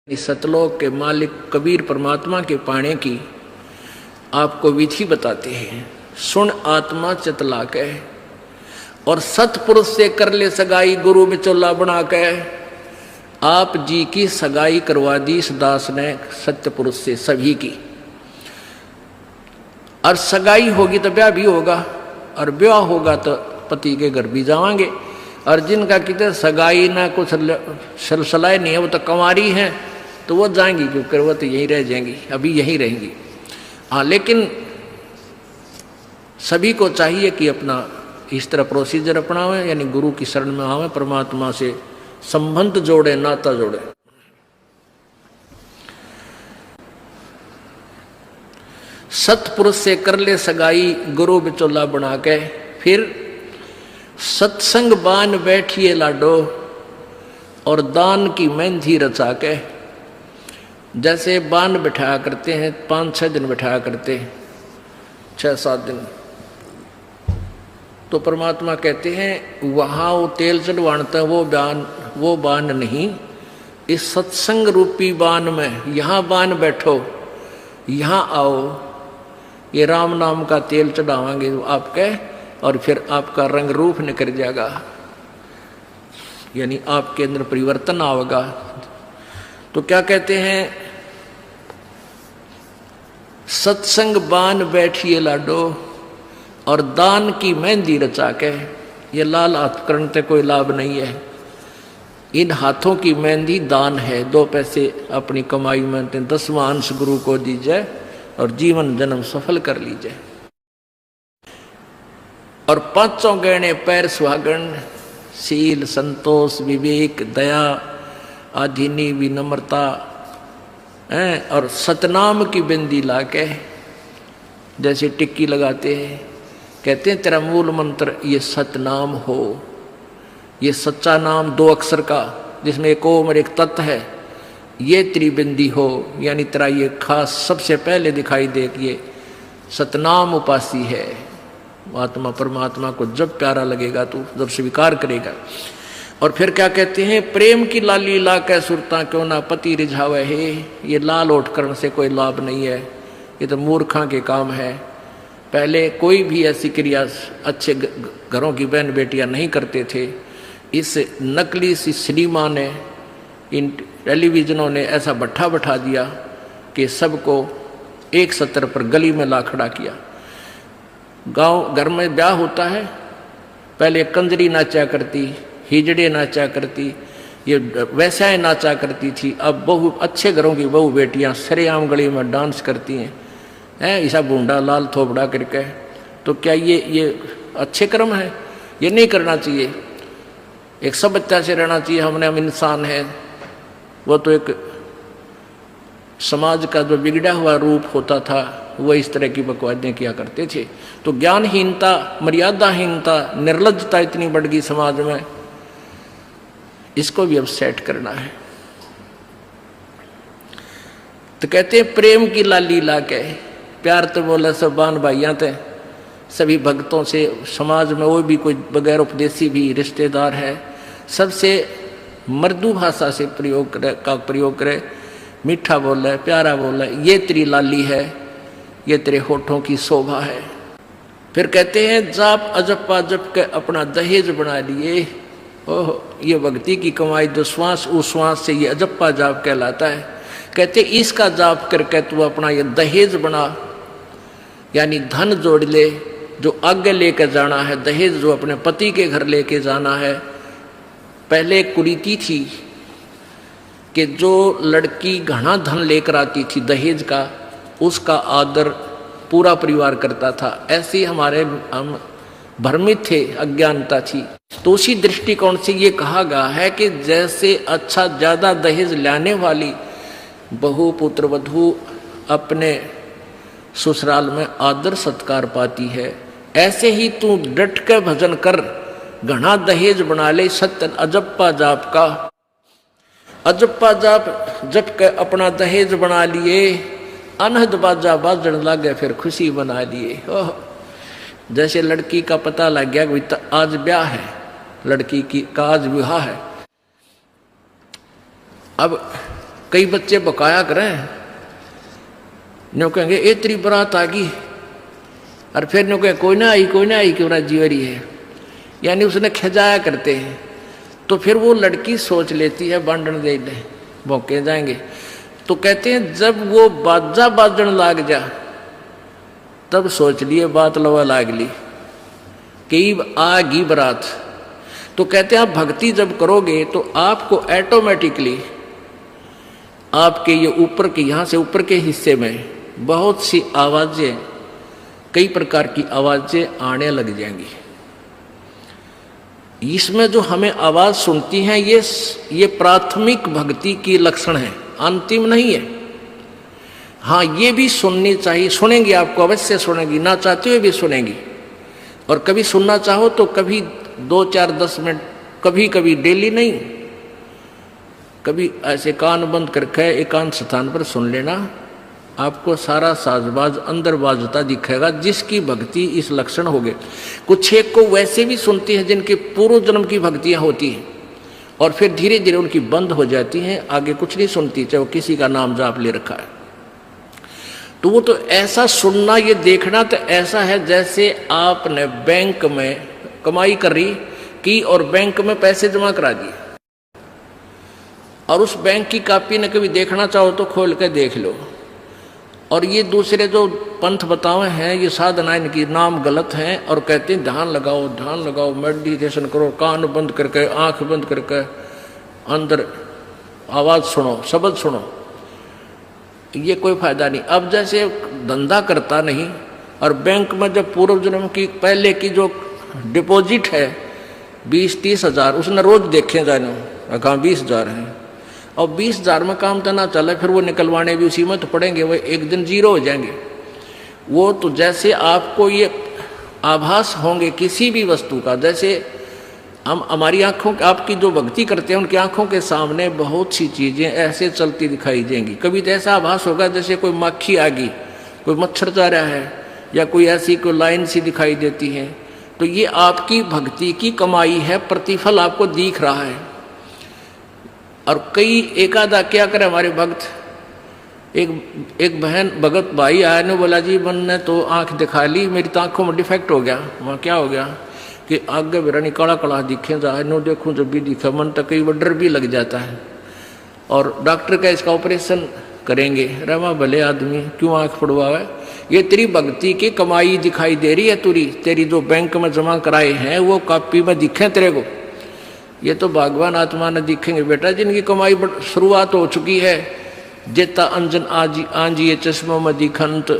इस सतलोक के मालिक कबीर परमात्मा के पाने की आपको विधि बताते हैं। सुन आत्मा चितला के और सतपुरुष से कर ले सगाई, गुरु बिचौला बना के आप जी की सगाई करवा दी इस दास ने सत्य पुरुष से सभी की। और सगाई होगी तो ब्याह भी होगा, और ब्याह होगा तो पति के घर भी जावांगे। और जिनका कितने सगाई ना कुछ सलसलाए नहीं है, वो तो कंवारी हैं, तो वो जाएंगी, क्योंकि वो तो यहीं रह जाएंगी, अभी यहीं रहेंगी। हाँ, लेकिन सभी को चाहिए कि अपना इस तरह प्रोसीजर अपनावें, यानी गुरु की शरण में आवें, परमात्मा से संबंध जोड़े, नाता जोड़े। सतपुरुष से कर ले सगाई, गुरु बिचौला बना के, फिर सत्संग बान बैठिए लाडो और दान की मेहंदी रचा के। जैसे बान बैठाया करते हैं, 5-6 दिन बैठाया करते हैं, 6-7 दिन, तो परमात्मा कहते हैं वहाँ वो तेल चढ़वाता वो बान नहीं, इस सत्संग रूपी बान में यहाँ बान बैठो, यहाँ आओ, ये राम नाम का तेल चढ़ावांगे आपके, और फिर आपका रंग रूप निकल जाएगा, यानी आपके अंदर परिवर्तन आएगा। तो क्या कहते हैं, सत्संग बान बैठिए लाडो और दान की मेहंदी रचा के। ये लाल हाथ करने कोई लाभ नहीं है, इन हाथों की मेहंदी दान है। 2 पैसे अपनी कमाई में 10वां अंश गुरु को दीजिए और जीवन जन्म सफल कर लीजिए। और 5 गहने पैर सुहागन, शील, संतोष, विवेक, दया, आधीनी, विनम्रता, और सतनाम की बिंदी लाके, जैसे टिक्की लगाते हैं, कहते हैं तेरा मूल मंत्र ये सतनाम हो, ये सच्चा नाम 2 अक्षर का, जिसमें एक ओम और एक तत् है, ये त्रिबिंदी हो, यानी तेरा ये खास सबसे पहले दिखाई दे कि ये सतनाम उपासी है। आत्मा परमात्मा को जब प्यारा लगेगा तो जब स्वीकार करेगा। और फिर क्या कहते हैं, प्रेम की लाली ला कै सुरता क्यों ना पति रिझावे है। ये लाल ओठ करने से कोई लाभ नहीं है, ये तो मूर्खा के काम है। पहले कोई भी ऐसी क्रिया अच्छे घरों की बहन बेटियां नहीं करते थे। इस नकली सी सिनेमा ने, इन टेलीविजनों ने ऐसा भट्ठा बैठा दिया कि सबको एक सत्र पर गली में ला खड़ा किया। गांव घर में ब्याह होता है, पहले कंजरी नाचा करती, हिजड़े नाचा करती, ये वैसाएं नाचा करती थी। अब बहु अच्छे घरों की बहु बेटियां सरेआम गली में डांस करती हैं, ऐसा बूंदा लाल थोपड़ा करके। तो क्या ये अच्छे कर्म है? ये नहीं करना चाहिए। एक सभ्यता से रहना चाहिए। हम इंसान है, वो तो एक समाज का जो बिगड़ा हुआ रूप होता था, वो इस तरह की बकवादें किया करते थे। तो ज्ञानहीनता, मर्यादाहीनता, निर्लज्जता इतनी बढ़ गई समाज में, इसको भी अब सेट करना है। तो कहते हैं प्रेम की लाली ला के, प्यार तो बोला सब बान भाइयां थे, सभी भक्तों से, समाज में वो भी कोई बगैर उपदेशी भी रिश्तेदार है, सबसे मृदु भाषा से प्रयोग करे, मीठा बोला है, प्यारा बोला है, ये तेरी लाली है, ये तेरे होठों की शोभा है। फिर कहते हैं जाप अजप्पा जप के अपना दहेज बना लिए। ओह, ये भक्ति की कमाई जो श्वास उश्वास से ये अजप्पा जाप कहलाता है। कहते इसका जाप करके तू अपना ये दहेज बना, यानी धन जोड़ ले, जो आगे लेकर जाना है, दहेज जो अपने पति के घर लेके जाना है। पहले कुरीति थी कि जो लड़की घना धन लेकर आती थी दहेज का, उसका आदर पूरा परिवार करता था। ऐसे हमारे हम भ्रमित थे, अज्ञानता थी। तो उसी दृष्टिकोण से ये कहा गया है कि जैसे अच्छा ज्यादा दहेज लाने वाली बहु पुत्र वधू अपने ससुराल में आदर सत्कार पाती है, ऐसे ही तू डट के भजन कर, घना दहेज बना ले। सत्य अजप्पा जाप का, अजप्पा जाप जप के अपना दहेज बना लिए, अनहद बाजा बाजन लागे फिर खुशी बना लिए। ओह, जैसे लड़की का पता लग गया कि आज ब्याह है, लड़की की का आज विवाह है, अब कई बच्चे बकाया करें, न्यू कहेंगे ए तेरी बारात आ गई, और फिर न्यू कहें कोई ना आई क्यों ना जीवरी है, यानी उसने खजाया करते हैं। तो फिर वो लड़की सोच लेती है बांधन दे ले भौंके जाएंगे। तो कहते हैं जब वो बाजा बाजन लाग जा तब सोच लिए बात लवा लाग ली कि आ गई बारात। तो कहते हैं आप भक्ति जब करोगे तो आपको ऑटोमेटिकली आपके ये ऊपर के यहाँ से ऊपर के हिस्से में बहुत सी आवाजें, कई प्रकार की आवाजें आने लग जाएंगी। इसमें जो हमें आवाज सुनती हैं ये प्राथमिक भक्ति की लक्षण है, अंतिम नहीं है। हाँ, ये भी सुननी चाहिए, सुनेंगी, आपको अवश्य सुनेंगी, ना चाहते हुए भी सुनेंगी। और कभी सुनना चाहो तो कभी 2, 4, 10 मिनट, कभी कभी डेली नहीं, कभी ऐसे कान बंद करके एकांत स्थान पर सुन लेना, आपको सारा साजबाज अंदर बाजता दिखेगा, जिसकी भक्ति इस लक्षण हो गए। कुछ एक को वैसे भी सुनती है जिनके पूर्व जन्म की भक्तियां होती हैं और फिर धीरे धीरे उनकी बंद हो जाती हैं, आगे कुछ नहीं सुनती, चाहे वो किसी का नाम जाप ले रखा है। तो वो तो ऐसा सुनना, ये देखना तो ऐसा है जैसे आपने बैंक में कमाई करी की और बैंक में पैसे जमा करा दिए, और उस बैंक की कॉपी ने कभी देखना चाहो तो खोल के देख लो। और ये दूसरे जो पंथ बताए हैं, ये साधना, इनकी नाम गलत हैं और कहते हैं ध्यान लगाओ, मेडिटेशन करो, कान बंद करके, आंख बंद करके, अंदर आवाज सुनो, शब्द सुनो। ये कोई फायदा नहीं। अब जैसे धंधा करता नहीं और बैंक में जब पूर्व जन्म की पहले की जो डिपॉजिट है 20-30 हजार, उसने रोज देखे जाने, कहाँ 20,000 है, और 20,000 में काम तो ना चले, फिर वो निकलवाने भी उसी में तो पड़ेंगे, वो एक दिन जीरो हो जाएंगे। वो तो जैसे आपको ये आभास होंगे किसी भी वस्तु का, जैसे हम हमारी आंखों, आपकी जो भक्ति करते हैं उनकी आंखों के सामने बहुत सी चीजें ऐसे चलती दिखाई देंगी। कभी तो ऐसा आभास होगा जैसे कोई मक्खी आ गई, कोई मच्छर जा रहा है, या कोई ऐसी कोई लाइन सी दिखाई देती है। तो ये आपकी भक्ति की कमाई है, प्रतिफल आपको दिख रहा है। और कई एकादा क्या करे हमारे भक्त, एक बहन भगत भाई आया ने बोला जी मैंने तो आंख दिखा ली, मेरी तो आंखों में डिफेक्ट हो गया। वहाँ क्या हो गया कि आगे बेरानी काला काला दिखे जा, नो देखूं जब भी दिखा, मन तक कई डर भी लग जाता है। और डॉक्टर का इसका ऑपरेशन करेंगे, रमा भले आदमी क्यों आंख पड़वावे, ये तेरी भक्ति की कमाई दिखाई दे रही है, तेरी जो बैंक में जमा कराए हैं वो कॉपी में दिखे तेरे को। ये तो भगवान आत्मा ने दिखेंगे बेटा, जिनकी कमाई शुरुआत हो चुकी है। जेता अंजन आंजिए चश्मों में दिखंत,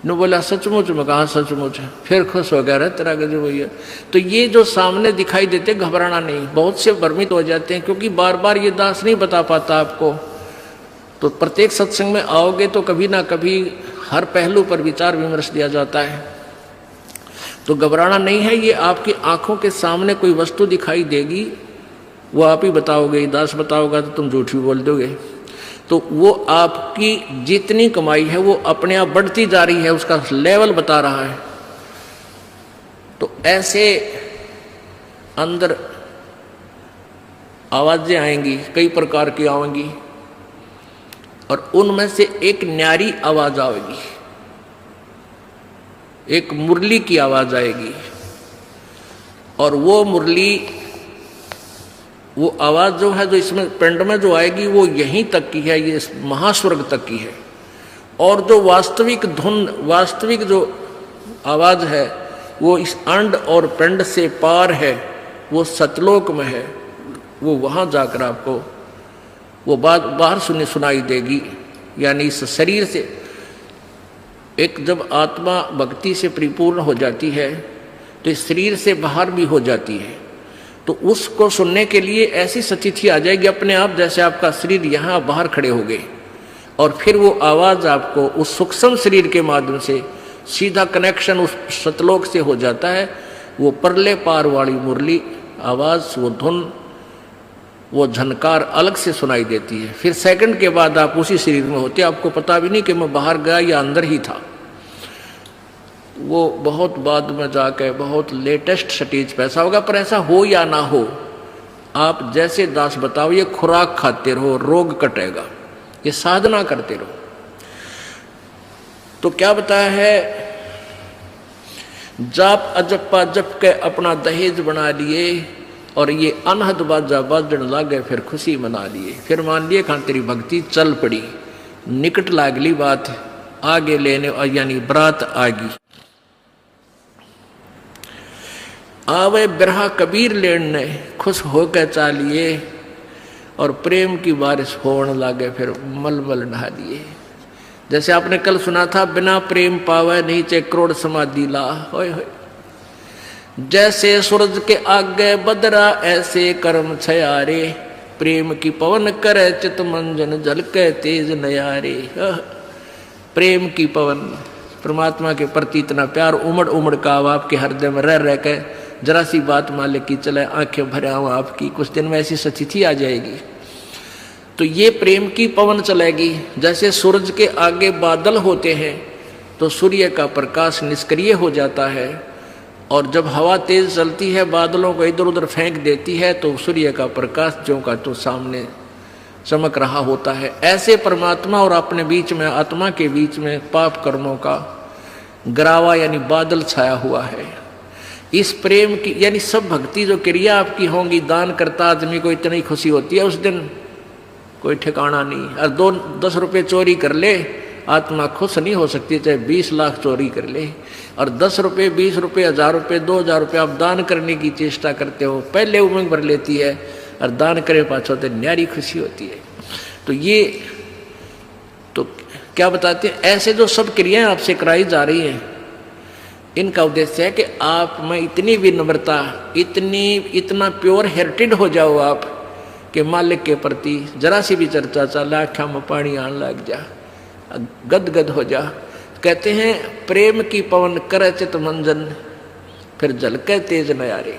ने बोला सचमुच में, कहा सचमुच, फिर खुश हो गया, तेरा गजब भैया। तो ये जो सामने दिखाई देते घबराना नहीं, बहुत से भ्रमित हो जाते हैं क्योंकि बार बार ये दास नहीं बता पाता आपको। तो प्रत्येक सत्संग में आओगे तो कभी ना कभी हर पहलू पर विचार विमर्श दिया जाता है। तो घबराना नहीं है, ये आपकी आंखों के सामने कोई वस्तु दिखाई देगी, वो आप ही बताओगे, दास बताओगा तो तुम झूठ भी बोल दोगे। तो वो आपकी जितनी कमाई है वो अपने आप बढ़ती जा रही है, उसका लेवल बता रहा है। तो ऐसे अंदर आवाजें आएंगी, कई प्रकार की आएंगी, और उनमें से एक न्यारी आवाज आएगी, एक मुरली की आवाज आएगी। और वो मुरली, वो आवाज जो है, जो इसमें पिंड में जो आएगी वो यहीं तक की है, ये महास्वर्ग तक की है। और जो वास्तविक धुन, वास्तविक जो आवाज है वो इस अंड और पिंड से पार है, वो सतलोक में है। वो वहां जाकर आपको वो बात बाहर सुनाई देगी। यानी इस शरीर से एक जब आत्मा भक्ति से परिपूर्ण हो जाती है तो इस शरीर से बाहर भी हो जाती है। तो उसको सुनने के लिए ऐसी स्थिति आ जाएगी अपने आप, जैसे आपका शरीर यहाँ बाहर खड़े हो गए, और फिर वो आवाज़ आपको उस सूक्ष्म शरीर के माध्यम से सीधा कनेक्शन उस सतलोक से हो जाता है। वो परले पार वाली मुरली आवाज़, वो धुन, वो झनकार अलग से सुनाई देती है। फिर सेकंड के बाद आप उसी शरीर में होते, आपको पता भी नहीं कि मैं बाहर गया या अंदर ही था। वो बहुत बाद में जाके बहुत लेटेस्ट स्टेज पे ऐसा होगा, पर ऐसा हो या ना हो, आप जैसे दास बताओ, ये खुराक खाते रहो, रोग कटेगा, ये साधना करते रहो। तो क्या बताया है, जाप अजप्पा जप के अपना दहेज बना लिए, और ये अनहद बाजा बाजन लागे, फिर खुशी मना लिए। फिर मान लिए खान तेरी भक्ति चल पड़ी, निकट लागली बात आगे लेने, यानी बरात आगी। आवे बिरहा कबीर लेने, खुश होकर चालिए, और प्रेम की बारिश होने लागे, फिर मलमल नहा लिए। जैसे आपने कल सुना था, बिना प्रेम पावे नहीं चे करोड़ समाधि ला। होय होय। जैसे सूरज के आगे बदरा, ऐसे कर्म छयारे, प्रेम की पवन करे चित मंजन, झलके तेज नयारे। प्रेम की पवन, परमात्मा के प्रति इतना प्यार उमड़ उमड़ का अब आपके हृदय में रह रह के, जरा सी बात मालिक की चले, आंखें भरे आऊं आपकी, कुछ दिन में ऐसी स्थिति आ जाएगी। तो ये प्रेम की पवन चलेगी। जैसे सूरज के आगे बादल होते हैं तो सूर्य का प्रकाश निष्क्रिय हो जाता है, और जब हवा तेज चलती है बादलों को इधर उधर फेंक देती है, तो सूर्य का प्रकाश ज्यों का तो सामने चमक रहा होता है। ऐसे परमात्मा और अपने बीच में, आत्मा के बीच में पाप कर्मों का गरावा यानी बादल छाया हुआ है। इस प्रेम की यानी सब भक्ति जो क्रिया आपकी होंगी, दान करता आदमी को इतनी खुशी होती है, उस दिन कोई ठिकाना नहीं। और 10 रुपये चोरी कर ले, आत्मा खुश नहीं हो सकती, चाहे 20 लाख चोरी कर ले। और 10 रुपये, 20 रुपये, 1000 रुपये, 2000 रुपये आप दान करने की चेष्टा करते हो, पहले उमंग भर लेती है, और दान करे पाछो तो न्यारी खुशी होती है। तो ये तो क्या बताते हैं, ऐसे जो सब क्रियाएं आपसे कराई जा रही हैं, इनका उद्देश्य है कि आप में इतनी विनम्रता, इतना प्योर हार्टेड हो जाओ आप कि मालिक के प्रति जरा सी भी चर्चा चला, आँखों में पानी आने लग जा, गदगद हो जा। कहते हैं प्रेम की पवन करे चित मंजन, फिर झलके तेज नयारे।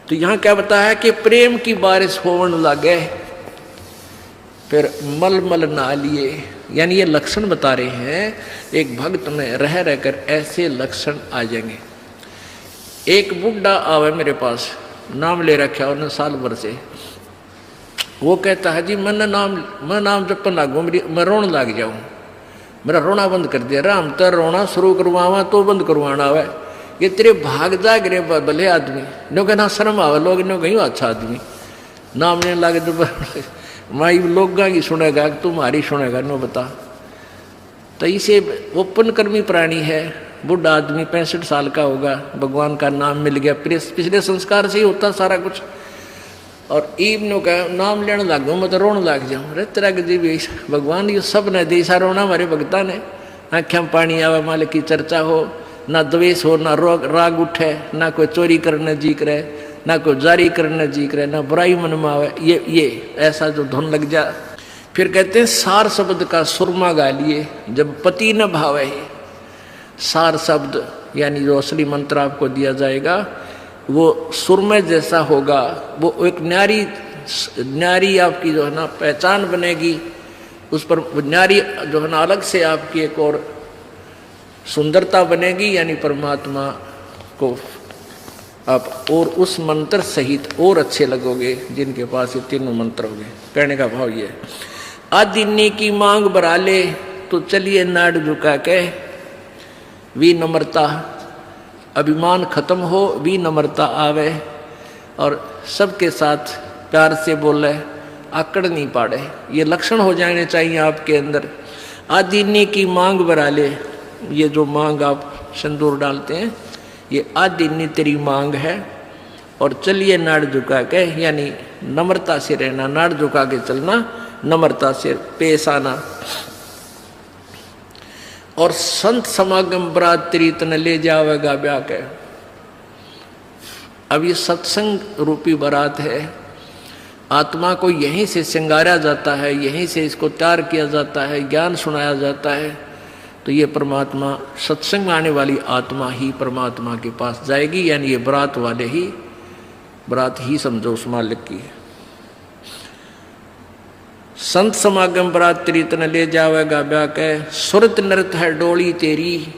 तो यहाँ क्या बताया है कि प्रेम की बारिश होने लगे, फिर मलमल नहा लिए। यानी ये लक्षण बता रहे हैं, एक भक्त में रह रहकर ऐसे लक्षण आ जाएंगे। एक बुढ़ा आवे मेरे पास, नाम ले रखा उन्होंने साल भर से। वो कहता है जी मैं नाम जपन लागू, मैं रोने लग जाऊं, मेरा रोना बंद कर दिया। राम तो रोना शुरू करवावा तो बंद करवाना आवे, ये तेरे भाग जा गिरे भले आदमी। नो कहना शर्म आवे, लोग नो कहीं अच्छा आदमी नाम लेने लगे तो माई लोग की सुनेगा, तुम्हारी सुनेगा, नो बता। तो इसे ओपन कर्मी प्राणी है, बुढ़ा आदमी 65 साल का होगा, भगवान का नाम मिल गया, पिछले संस्कार से ही होता सारा कुछ। और ईब नो कह नाम लेने लग गूँ, मैं तो रोने लग जाऊँ। अरे तेरा जी भी भगवान ये सब ने देसा रोना हमारे भगता ने, आँखें में पानी आवे, मालिक की चर्चा हो, ना द्वेष हो, ना राग उठे, ना कोई चोरी करने जी करे, ना कोई जारी करने जी करे, ना बुराई मन में आवे, ये ऐसा जो धुन लग जा। फिर कहते हैं सार शब्द का सुरमा गा लिए, जब पति न भावे। सार शब्द यानी जो असली मंत्र आपको दिया जाएगा वो सुरमे जैसा होगा, वो एक न्यारी आपकी जो है ना पहचान बनेगी, उस पर न्यारी जो है ना अलग से आपकी एक और सुंदरता बनेगी। यानी परमात्मा को आप और उस मंत्र सहित और अच्छे लगोगे जिनके पास ये तीनों मंत्र होंगे। कहने का भाव ये, आदिन्नी की मांग बरा ले तो चलिए नाड़ झुका के, विनम्रता, अभिमान खत्म हो, विनम्रता आवे, और सबके साथ प्यार से बोले, आकड़ नहीं पाड़े। ये लक्षण हो जाने चाहिए आपके अंदर। आदिन्नी की मांग बरा ले, ये जो मांग आप सिंदूर डालते हैं, ये आदिन्नी तेरी मांग है। और चलिए नाड़ झुका के, यानी नम्रता से रहना, नाड़ झुका के चलना, नम्रता से पेश आना। और संत समागम बरात तेरी तन ले जावेगा ब्याह के। अब ये सत्संग रूपी बारात है, आत्मा को यहीं से श्रृंगारा जाता है, यहीं से इसको तैयार किया जाता है, ज्ञान सुनाया जाता है। तो ये परमात्मा, सत्संग में आने वाली आत्मा ही परमात्मा के पास जाएगी। यानी ये बरात वाले ही, बरात ही समझो उस मालिक की। संत समागम बरात तेरी तन ले जावेगा ब्याह के, सुरत नृत है डोली तेरी।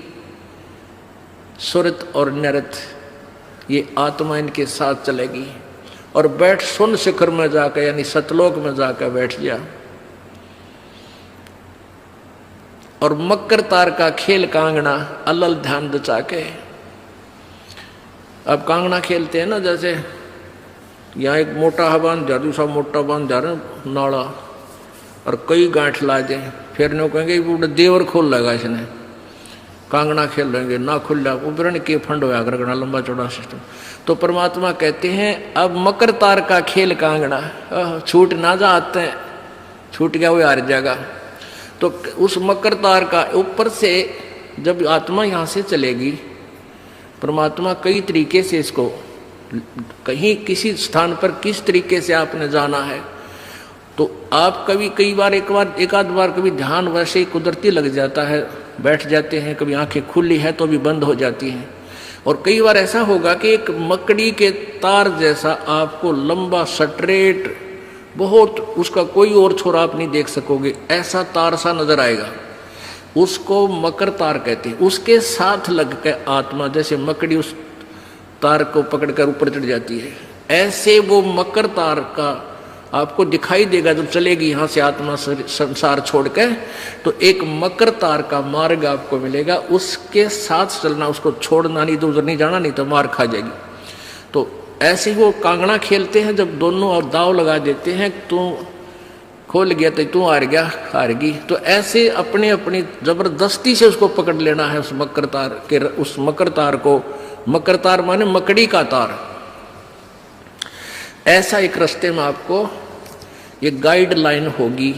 सुरत और नृत ये आत्मा इनके साथ चलेगी। और बैठ सुन शिखर में जाकर यानी सतलोक में जाकर बैठ गया। और मकर तार का खेल कांगना अलल ध्यान दचा के। अब कांगना खेलते हैं ना, जैसे यहाँ एक मोटा बांध जा दूसरा मोटा बांध जा रहे नाड़ा और कई गांठ ला दें, फिर नो कहेंगे वो देवर खोल लेगा इसने, कांगना खेल लेंगे ना खुल जा उबरण के फंड होया करना लंबा चौड़ा सिस्टम। तो परमात्मा कहते हैं अब मकर तार का खेल कांगना छूट ना जा आते हैं, छूट गया वो हार जाएगा। तो उस मकर तार का ऊपर से जब आत्मा यहाँ से चलेगी, परमात्मा कई तरीके से इसको कहीं किसी स्थान पर किस तरीके से आपने जाना है, तो आप कभी कई बार एक आध बार कभी ध्यान वैसे ही कुदरती लग जाता है, बैठ जाते हैं, कभी आंखें खुली है तो भी बंद हो जाती हैं। और कई बार ऐसा होगा कि एक मकड़ी के तार जैसा आपको लंबा स्ट्रेट बहुत, उसका कोई और छोर आप नहीं देख सकोगे, ऐसा तार सा नजर आएगा, उसको मकर तार कहते हैं। उसके साथ लग के आत्मा जैसे मकड़ी उस तार को पकड़कर ऊपर चढ़ जाती है, ऐसे वो मकर तार का आपको दिखाई देगा जब चलेगी यहाँ से आत्मा संसार छोड़ के। तो एक मकर तार का मार्ग आपको मिलेगा, उसके साथ चलना, उसको छोड़ना नहीं तो उधर नहीं जाना, नहीं तो मार खा जाएगी। तो ऐसे वो कांगड़ा खेलते हैं, जब दोनों और दाव लगा देते हैं, तू खोल गया तो तू हार गया हारगी। तो ऐसे अपने अपनी जबरदस्ती से उसको पकड़ लेना है उस मकर तार के, उस मकर तार को। मकर तार माने मकड़ी का तार। ऐसा एक रास्ते में आपको ये गाइडलाइन होगी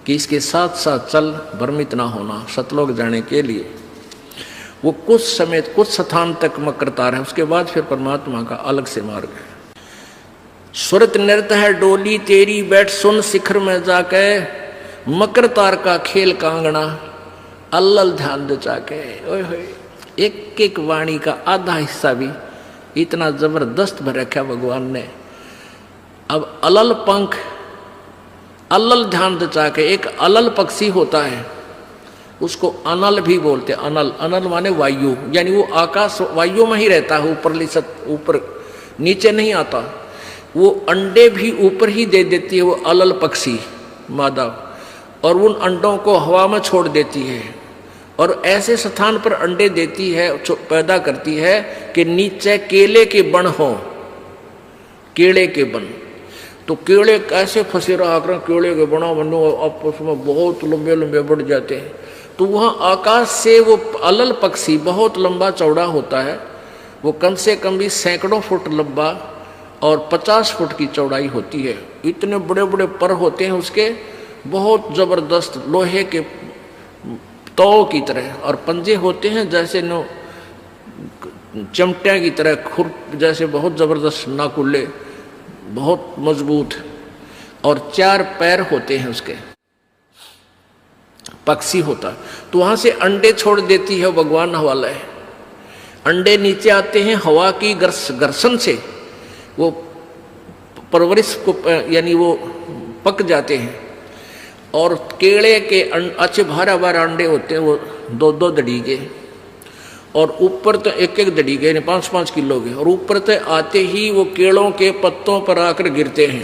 कि इसके साथ साथ चल, भ्रमित ना होना सतलोक जाने के लिए। वो कुछ समय कुछ स्थान तक मकर तार है, उसके बाद फिर परमात्मा का अलग से मार्ग है। सुरत नृत्य है डोली तेरी, बैठ सुन शिखर में जाके, मकर तार का खेल कांगना अल्लल ध्यान दे जाके। ओए होए, एक एक वाणी का आधा हिस्सा भी इतना जबरदस्त भर रखा भगवान ने। अब अलल पंख, अल्लल ध्यान दे जाके, एक अलल पक्षी होता है, उसको अनल भी बोलते हैं। अनल, अनल माने वायु, यानी वो आकाश वायु में ही रहता है, ऊपर नीचे नहीं आता। वो अंडे भी ऊपर ही दे देती है वो अलल पक्षी मादा, और उन अंडों को हवा में छोड़ देती है, और ऐसे स्थान पर अंडे देती है, पैदा करती है कि नीचे केले के बन हो, केले के बन। तो केले कैसे फंसे रहा कर, केले के बना बनो आपस में बहुत लंबे लंबे बढ़ जाते हैं। तो वहाँ आकाश से वो अलल पक्षी बहुत लंबा चौड़ा होता है, वो कम से कम भी सैकड़ों फुट लंबा और 50 फुट की चौड़ाई होती है। इतने बड़े बड़े पर होते हैं उसके, बहुत जबरदस्त लोहे के तौ की तरह, और पंजे होते हैं जैसे नो चमटिया की तरह, खुर जैसे बहुत जबरदस्त नाकुल्ले, बहुत मजबूत, और 4 पैर होते हैं उसके, पक्षी होता। तो वहां से अंडे छोड़ देती है भगवान हवाला है। अंडे नीचे आते हैं हवा की घर्षण से, वो परवरिश को यानी वो पक जाते हैं, और केले के अच्छे भारा भारा अंडे होते हैं, वो 2-2 दड़ी के, और ऊपर तो 1-1 दड़ी के, 5-5 किलो के, और ऊपर तो आते ही वो केलों के पत्तों पर आकर गिरते हैं।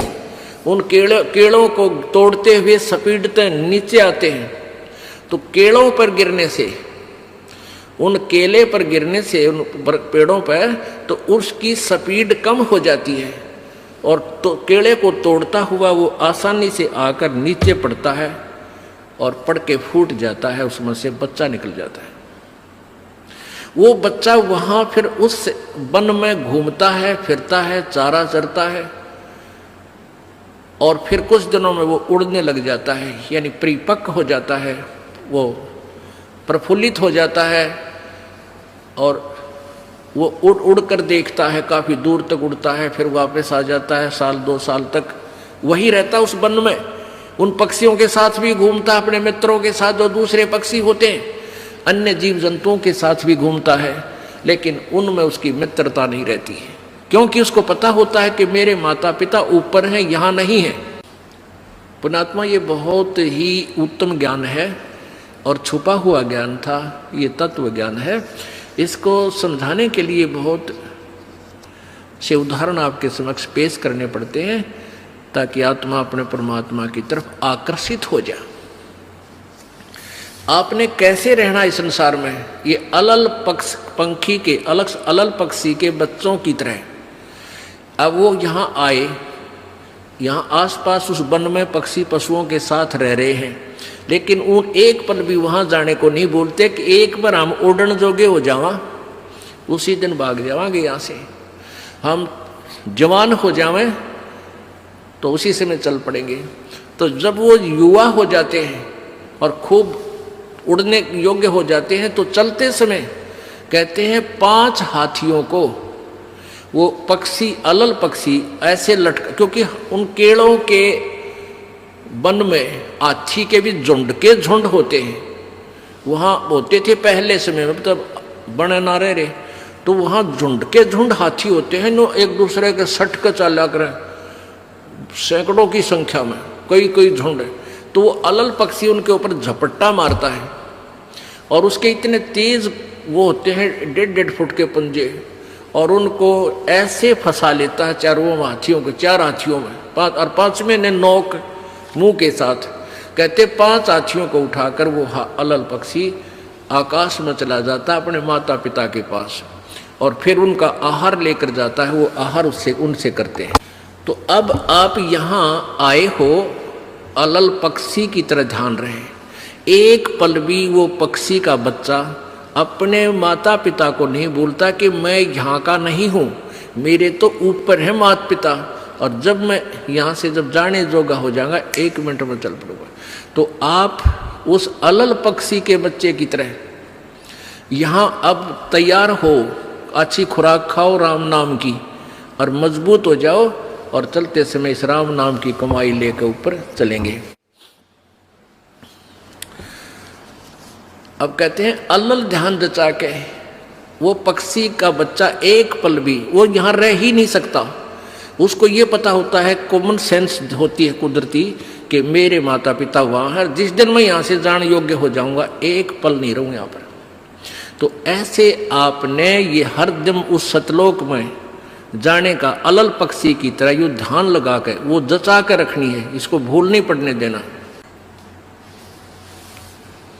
उन केलों को तोड़ते हुए सपीटते नीचे आते हैं। तो केलों पर गिरने से, उन केले पर गिरने से, उन पेड़ों पर, तो उसकी स्पीड कम हो जाती है, और तो केले को तोड़ता हुआ वो आसानी से आकर नीचे पड़ता है, और पड़ के फूट जाता है, उसमें से बच्चा निकल जाता है। वो बच्चा वहाँ फिर उस वन में घूमता है, फिरता है, चारा चरता है, और फिर कुछ दिनों में वो उड़ने लग जाता है, यानी परिपक्व हो जाता है, वो प्रफुल्लित हो जाता है, और वो उड़ कर देखता है, काफ़ी दूर तक उड़ता है, फिर वापस आ जाता है, 1-2 साल तक वही रहता है उस वन में। उन पक्षियों के साथ भी घूमता है, अपने मित्रों के साथ जो दूसरे पक्षी होते हैं, अन्य जीव जंतुओं के साथ भी घूमता है, लेकिन उनमें उसकी मित्रता नहीं रहती है, क्योंकि उसको पता होता है कि मेरे माता पिता ऊपर हैं, यहाँ नहीं है। पुण्यात्मा, ये बहुत ही उत्तम ज्ञान है और छुपा हुआ ज्ञान था, ये तत्व ज्ञान है। इसको समझाने के लिए बहुत से उदाहरण आपके समक्ष पेश करने पड़ते हैं ताकि आत्मा अपने परमात्मा की तरफ आकर्षित हो जाए। आपने कैसे रहना इस संसार में, ये अलल पंखी के अलल पक्षी के बच्चों की तरह। अब वो यहाँ आए, यहाँ आसपास उस वन में पक्षी पशुओं के साथ रह रहे हैं, लेकिन उन एक पल भी वहाँ जाने को नहीं बोलते कि एक बार हम उड़न जोगे हो जावा, उसी दिन भाग जावांगे यहाँ से, हम जवान हो जावें तो उसी समय चल पड़ेंगे। तो जब वो युवा हो जाते हैं और खूब उड़ने योग्य हो जाते हैं तो चलते समय कहते हैं 5 हाथियों को वो पक्षी अलल पक्षी ऐसे लटका, क्योंकि उन केड़ों के वन में हाथी के भी झुंड के झुंड होते हैं, वहाँ होते थे पहले समय में, मतलब बने ना रहे, तो वहाँ झुंड के झुंड हाथी होते हैं, नो एक दूसरे के सट के चला करें सैकड़ों की संख्या में, कई झुंड। तो वो अलल पक्षी उनके ऊपर झपट्टा मारता है और उसके इतने तेज वो होते हैं 1.5 फुट के पंजे, और उनको ऐसे फंसा लेता है चारों हाथियों के, 4 हाथियों में, 5 और 5वें ने नोक मुंह के साथ। कहते 5 हाथियों को उठाकर वो अलल पक्षी आकाश में चला जाता है अपने माता पिता के पास, और फिर उनका आहार लेकर जाता है, वो आहार उससे उनसे करते हैं। तो अब आप यहाँ आए हो अलल पक्षी की तरह ध्यान रहे, एक पल भी वो पक्षी का बच्चा अपने माता पिता को नहीं बोलता कि मैं यहाँ का नहीं हूँ, मेरे तो ऊपर है माता पिता, और जब मैं यहाँ से जब जाने जोगा हो जाऊंगा 1 मिनट में चल पड़ूंगा। तो आप उस अलल पक्षी के बच्चे की तरह यहाँ अब तैयार हो, अच्छी खुराक खाओ राम नाम की और मजबूत हो जाओ, और चलते समय इस राम नाम की कमाई लेकर ऊपर चलेंगे। अब कहते हैं अलल ध्यान जचा के वो पक्षी का बच्चा एक पल भी वो यहाँ रह ही नहीं सकता। उसको ये पता होता है, कॉमन सेंस होती है कुदरती, कि मेरे माता पिता वहाँ है, जिस दिन मैं यहाँ से जाने योग्य हो जाऊँगा एक पल नहीं रहूँ यहाँ पर। तो ऐसे आपने ये हर दिन उस सतलोक में जाने का अलल पक्षी की तरह यो ध्यान लगा कर वो जचा कर रखनी है, इसको भूल नहीं पड़ने देना।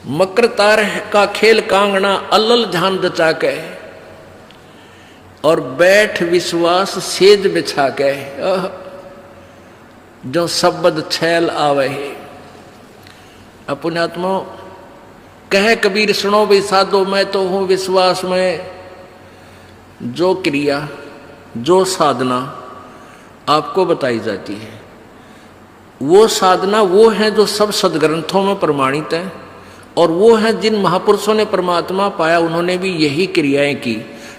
मकर तार का खेल कांगना अलल ध्यान जचा के, और बैठ विश्वास सेज बिछा के, जो शब्द छैल आवे है। पुण्यात्मा कह कबीर सुनो भी साधो, मैं तो हूं विश्वास में, जो क्रिया जो साधना आपको बताई जाती है वो साधना वो है जो सब सदग्रंथों में प्रमाणित है, और वो है जिन महापुरुषों ने परमात्मा पाया उन्होंने भी यही क्रियाएं की।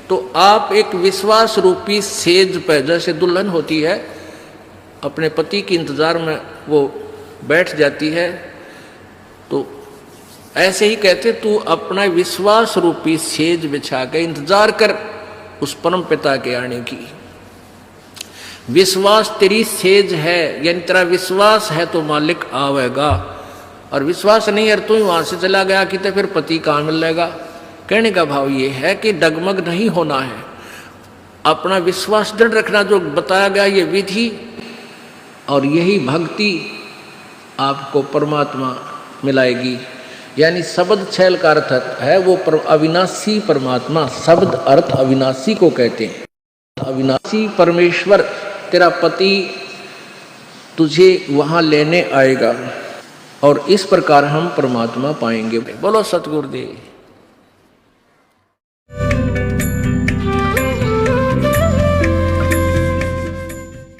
तो आप एक विश्वास रूपी सेज पे, जैसे दुल्हन होती है अपने पति के इंतजार में वो बैठ जाती है, तो ऐसे ही कहते तू अपना विश्वास रूपी सेज बिछा के इंतजार कर उस परम पिता के आने की। विश्वास तेरी सेज है, यानी तेरा विश्वास है तो मालिक आवेगा, और विश्वास नहीं है तू ही वहां से चला गया कि तो फिर पति कहाँ मिलेगा। कहने का भाव ये है कि डगमग नहीं होना है, अपना विश्वास दृढ़ रखना, जो बताया गया ये विधि और यही भक्ति आपको परमात्मा मिलाएगी। यानी शब्द छैल का अर्थ है वो अविनाशी परमात्मा, शब्द अर्थ अविनाशी को कहते हैं। अविनाशी परमेश्वर तेरा पति तुझे वहां लेने आएगा, और इस प्रकार हम परमात्मा पाएंगे। बोलो सतगुरुदेव।